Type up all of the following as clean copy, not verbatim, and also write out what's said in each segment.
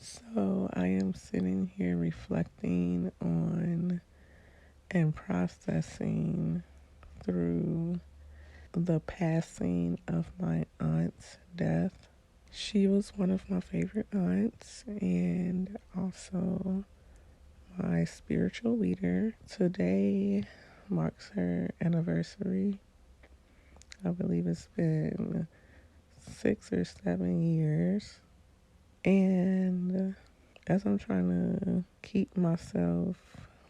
So I am sitting here reflecting on and processing through the passing of my aunt's death. She was one of my favorite aunts and also my spiritual leader. Today marks her anniversary. I believe it's been 6 or 7 years. And as I'm trying to keep myself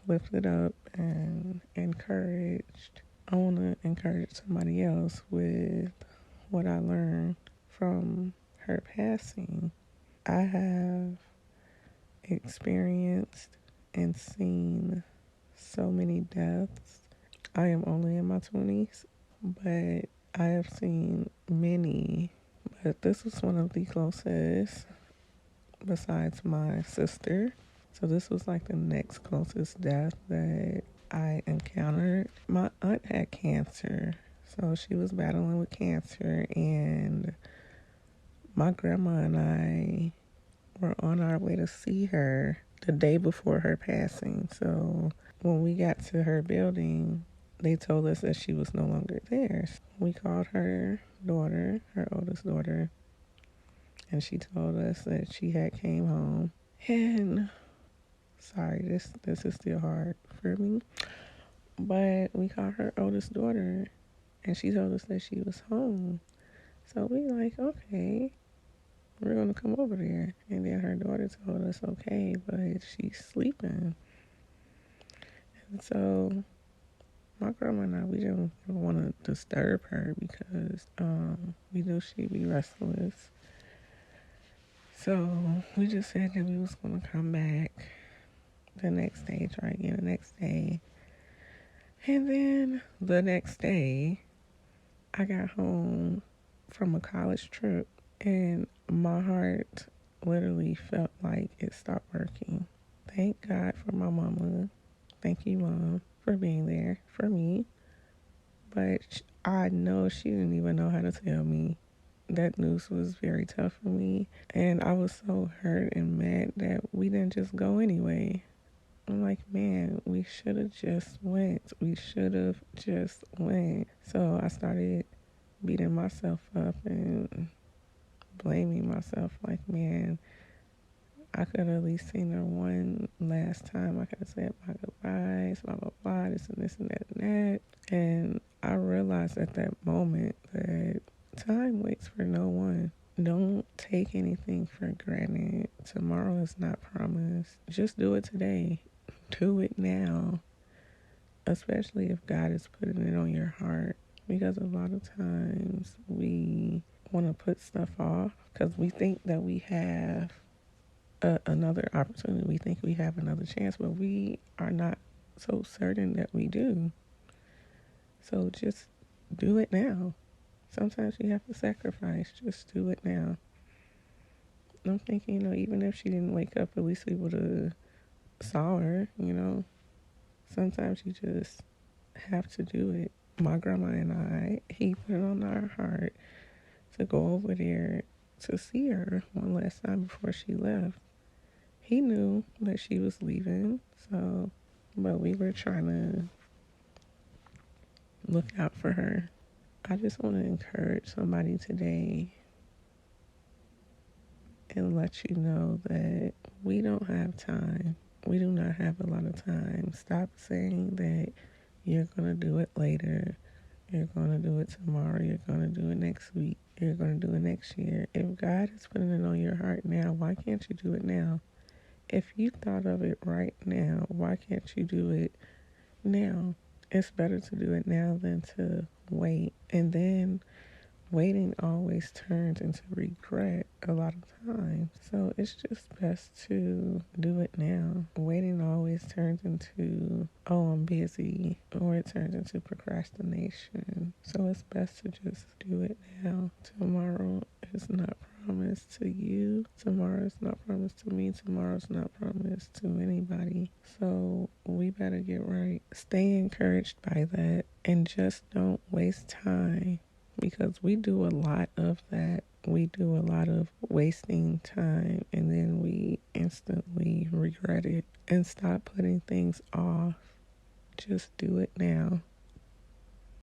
lifted up and encouraged, I want to encourage somebody else with what I learned from her passing. I have experienced and seen so many deaths. I am only in my 20s, but I have seen many. But this was one of the closest besides my sister. So this was like the next closest death that I encountered. My aunt had cancer. So she was battling with cancer, and my grandma and I were on our way to see her the day before her passing. So when we got to her building, they told us that she was no longer there. We called her daughter, her oldest daughter, and she told us that she had came home. And sorry, this is still hard for me. But we called her oldest daughter, and she told us that she was home. So we like, okay, we're gonna come over there. And then her daughter told us, okay, but she's sleeping. And so my grandma and I, we didn't want to disturb her because we knew she'd be restless. So we just said that we was gonna come back the next day, try again the next day. And then the next day, I got home from a college trip and my heart literally felt like it stopped working. Thank God for my mama. Thank you, Mom, for being there for me. But I know she didn't even know how to tell me. That news was very tough for me. And I was so hurt and mad that we didn't just go anyway. I'm like, man, we should have just went. We should have just went. So I started beating myself up and blaming myself. Like, man, I could have at least seen her one last time. I could have said my goodbyes, blah, blah, blah, this and this and that and that. And I realized at that moment that time waits for no one. Don't take anything for granted. Tomorrow is not promised. Just do it today. Do it now, especially if God is putting it on your heart. Because a lot of times we want to put stuff off because we think that we have another opportunity. We think we have another chance, but we are not so certain that we do. So just do it now. Sometimes you have to sacrifice. Just do it now. I'm thinking, even if she didn't wake up, at least we would have saw her. Sometimes you just have to do it. My grandma and I, he put it on our heart to go over there to see her one last time before she left. He knew that she was leaving, but we were trying to look out for her. I just want to encourage somebody today and let you know that we don't have time. We do not have a lot of time. Stop saying that you're going to do it later. You're going to do it tomorrow. You're going to do it next week. You're going to do it next year. If God is putting it on your heart now, why can't you do it now? If you thought of it right now, why can't you do it now? It's better to do it now than to wait. And then waiting always turns into regret a lot of times. So it's just best to do it now. Waiting always turns into, oh, I'm busy, or it turns into procrastination. So it's best to just do it now. Tomorrow is not promised to you. Tomorrow is not promised to me. Tomorrow's not promised to anybody. So we better get right. Stay encouraged by that and just don't waste time. Because we do a lot of that. We do a lot of wasting time, and then we constantly regret it and stop putting things off. Just do it now.